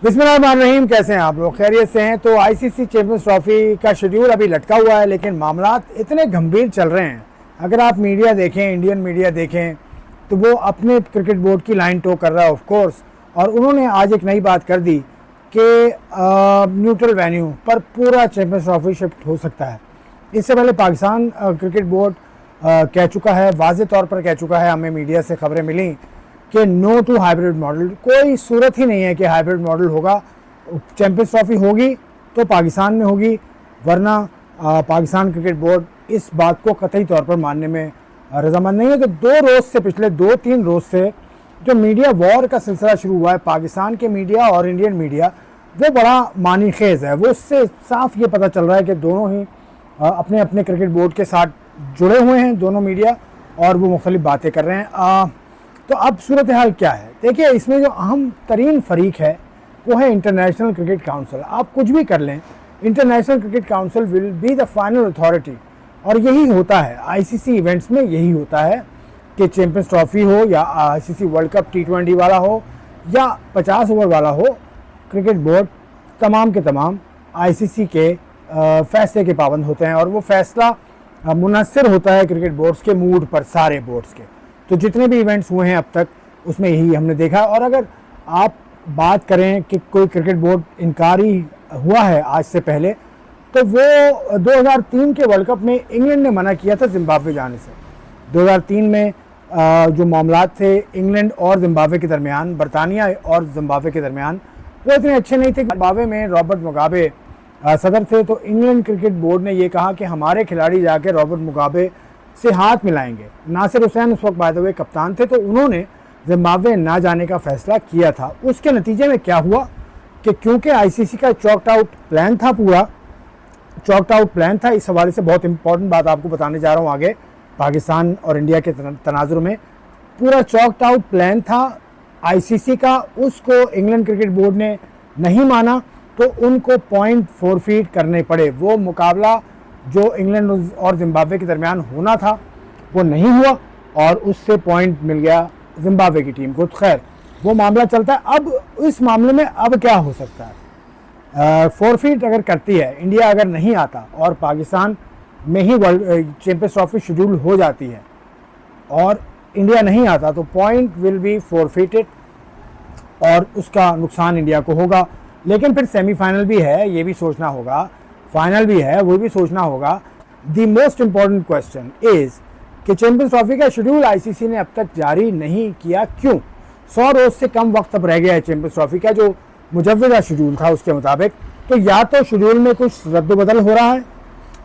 बिस्मिल्लाहिर्रहमानिर्रहीम। कैसे हैं आप लोग? खैरियत से हैं? तो आईसीसी चैंपियंस ट्रॉफी का शेड्यूल अभी लटका हुआ है, लेकिन मामलात इतने गंभीर चल रहे हैं। अगर आप मीडिया देखें, इंडियन मीडिया देखें, तो वो अपने क्रिकेट बोर्ड की लाइन टो कर रहा है ऑफ कोर्स। और उन्होंने आज एक नई बात कर दी कि न्यूट्रल वेन्यू पर पूरा चैंपियंस ट्रॉफी शिफ्ट हो सकता है। इससे पहले पाकिस्तान क्रिकेट बोर्ड कह चुका है, वाज़ेह तौर पर कह चुका है, हमें मीडिया से खबरें मिली कि नो टू हाइब्रिड मॉडल। कोई सूरत ही नहीं है कि हाइब्रिड मॉडल होगा। चैंपियंस ट्रॉफी होगी तो पाकिस्तान में होगी, वरना पाकिस्तान क्रिकेट बोर्ड इस बात को कतई तौर पर मानने में रजामंद नहीं है। तो पिछले 2-3 रोज़ से जो मीडिया वॉर का सिलसिला शुरू हुआ है, पाकिस्तान के मीडिया और इंडियन मीडिया, वो बड़ा मानी खेज़ है। वो उससे साफ ये पता चल रहा है कि दोनों ही अपने अपने क्रिकेट बोर्ड के साथ जुड़े हुए हैं, दोनों मीडिया, और वो मुख्तलिफ बातें कर रहे हैं। तो अब सूरत हाल क्या है? देखिए, इसमें जो अहम तरीन फ़रीक है वो है इंटरनेशनल क्रिकेट काउंसिल। आप कुछ भी कर लें, international cricket council will be the final authority. और यही होता है आईसीसी इवेंट्स में, यही होता है कि चैंपियंस ट्रॉफी हो या आईसीसी वर्ल्ड कप T20 वाला हो या 50 ओवर वाला हो, क्रिकेट बोर्ड तमाम के तमाम आईसीसी के फैसले के पाबंद होते हैं। और वो फैसला मुनस्सिर होता है क्रिकेट बोर्ड्स के मूड पर, सारे बोर्ड्स के। तो जितने भी इवेंट्स हुए हैं अब तक, उसमें यही हमने देखा। और अगर आप बात करें कि कोई क्रिकेट बोर्ड इनकारी हुआ है आज से पहले, तो वो 2003 के वर्ल्ड कप में इंग्लैंड ने मना किया था जिम्बाब्वे जाने से। 2003 में जो मामलात थे इंग्लैंड और जिम्बाब्वे के दरमियान, बरतानिया और जिम्बाब्वे के दरमियान, वो इतने अच्छे नहीं थे। जिम्बाब्वे में रॉबर्ट मुगाबे सदर थे, तो इंग्लैंड क्रिकेट बोर्ड ने ये कहा कि हमारे खिलाड़ी जाके रॉबर्ट मुगाबे से हाथ मिलाएंगे। नासिर हुसैन उस वक्त बाय द वे कप्तान थे, तो उन्होंने जिम्बाब्वे ना जाने का फैसला किया था। उसके नतीजे में क्या हुआ कि क्योंकि आईसीसी का चॉक्ड आउट प्लान था, पूरा चॉक्ड आउट प्लान था। इस हवाले से बहुत इंपॉर्टेंट बात आपको बताने जा रहा हूँ आगे, पाकिस्तान और इंडिया के तनाजुर में पूरा चॉक्ड आउट प्लान था आईसीसी का। उसको इंग्लैंड क्रिकेट बोर्ड ने नहीं माना, तो उनको पॉइंट फॉरफीट करने पड़े। वो मुकाबला जो इंग्लैंड और जिम्बाब्वे के दरमियान होना था वो नहीं हुआ, और उससे पॉइंट मिल गया जिम्बाब्वे की टीम को। तो खैर, वो मामला चलता है। अब इस मामले में अब क्या हो सकता है? फॉरफीट अगर करती है इंडिया, अगर नहीं आता और पाकिस्तान में ही वर्ल्ड चैंपियंस ट्रॉफी शेड्यूल हो जाती है और इंडिया नहीं आता, तो पॉइंट विल बी फॉरफिटेड और उसका नुकसान इंडिया को होगा। लेकिन फिर सेमीफाइनल भी है, ये भी सोचना होगा, फाइनल भी है, वो भी सोचना होगा। The most important question is कि चैंपियंस ट्रॉफी का शेड्यूल आईसीसी ने अब तक जारी नहीं किया, क्यों? 100 रोज़ से कम वक्त अब रह गया है चैंपियंस ट्रॉफी का, जो मुजव्वज़ा शेड्यूल था उसके मुताबिक। तो या तो शेड्यूल में कुछ रद्द-बदल हो रहा है,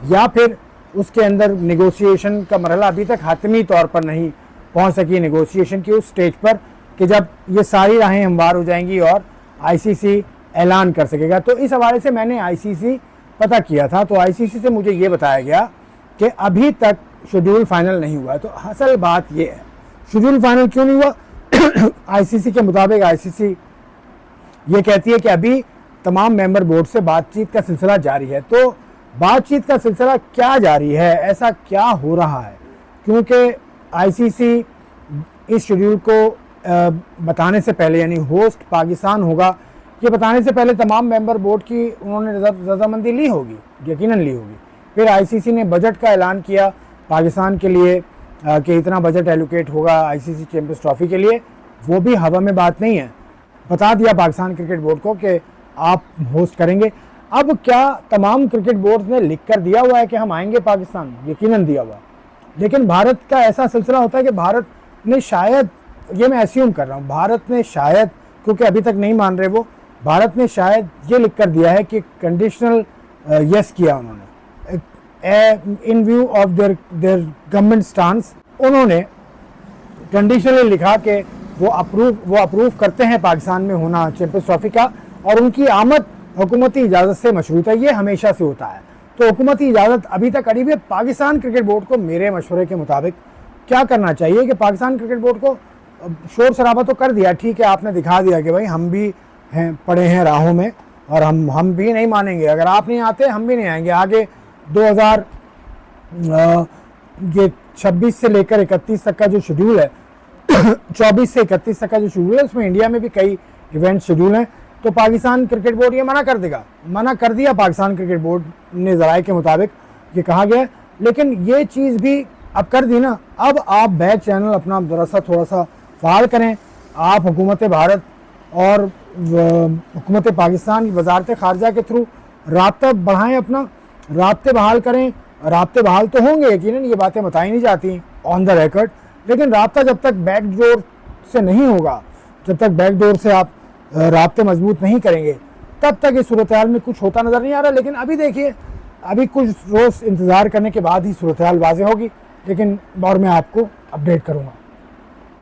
या फिर उसके अंदर नेगोशिएशन का मरहला अभी तक हतमी तौर पर नहीं पहुँच सकी, नेगोशिएशन की उस स्टेज पर कि जब ये सारी राहें हमवार हो जाएंगी और आईसीसी ऐलान कर सकेगा। तो इस हवाले से मैंने आईसीसी पता किया था, तो आईसीसी से मुझे ये बताया गया कि अभी तक शेड्यूल फाइनल नहीं हुआ है। तो असल बात ये है, शेड्यूल फाइनल क्यों नहीं हुआ? आईसीसी के मुताबिक आईसीसी ये कहती है कि अभी तमाम मेंबर बोर्ड से बातचीत का सिलसिला जारी है। तो बातचीत का सिलसिला क्या जारी है? ऐसा क्या हो रहा है? क्योंकि आईसीसी इस शेड्यूल को बताने से पहले, यानी होस्ट पाकिस्तान होगा, ये बताने से पहले तमाम मेंबर बोर्ड की उन्होंने रजामंदी ली होगी, यकीनन ली होगी। फिर आईसीसी ने बजट का ऐलान किया पाकिस्तान के लिए कि इतना बजट एलोकेट होगा आईसीसी चैंपियंस ट्रॉफी के लिए। वो भी हवा में बात नहीं है, बता दिया पाकिस्तान क्रिकेट बोर्ड को कि आप होस्ट करेंगे। अब क्या तमाम क्रिकेट बोर्ड ने लिख कर दिया हुआ है कि हम आएंगे पाकिस्तान? यकीनन दिया हुआ। लेकिन भारत का ऐसा सिलसिला होता है कि भारत ने शायद, ये मैं एस्यूम कर रहा हूँ, भारत ने शायद, क्योंकि अभी तक नहीं मान रहे वो, भारत ने शायद ये लिख कर दिया है कि कंडीशनल यस किया उन्होंने, इन view of their government stance. उन्होंने कंडीशनली लिखा कि वो अप्रूव करते हैं पाकिस्तान में होना चैंपियंस ट्रॉफी का, और उनकी आमद हुकूमती इजाज़त से मशरूत है। ये हमेशा से होता है। तो हुकूमती इजाज़त अभी तक अड़ी हुई है। पाकिस्तान क्रिकेट बोर्ड को मेरे मशवरे के मुताबिक क्या करना चाहिए कि पाकिस्तान क्रिकेट बोर्ड को शोर शराबा तो कर दिया, ठीक है, आपने दिखा दिया कि भाई हम भी हैं, पड़े हैं राहों में, और हम भी नहीं मानेंगे। अगर आप नहीं आते हम भी नहीं आएंगे। आगे 2026 से लेकर 31 तक का जो शेड्यूल है 24 से 31 तक का जो शेड्यूल है, उसमें इंडिया में भी कई इवेंट शेड्यूल हैं। तो पाकिस्तान क्रिकेट बोर्ड ये मना कर देगा। मना कर दिया पाकिस्तान क्रिकेट बोर्ड ने ज़राए के मुताबिक, ये कहा गया। लेकिन ये चीज़ भी अब कर दी ना, अब आप बैक चैनल अपना थोड़ा सा फ़ाल करें। आप हुकूमत भारत और हुकूमत पाकिस्तान वजारत ख़ारजा के थ्रू राब्ता बढ़ाएं, अपना राब्ते बहाल करें। राब्ते बहाल तो होंगे यकीनन, ये बातें बताई नहीं जाती ऑन द रिकॉर्ड, लेकिन राब्ता जब तक बैक डोर से नहीं होगा, जब तक बैक डोर से आप राब्ते मजबूत नहीं करेंगे, तब तक इस सूरत हाल में कुछ होता नज़र नहीं आ रहा। लेकिन अभी देखिए, अभी कुछ रोज़ इंतज़ार करने के बाद ही सूरत हाल वाज़ेह होगी, लेकिन और मैं आपको अपडेट करूँगा।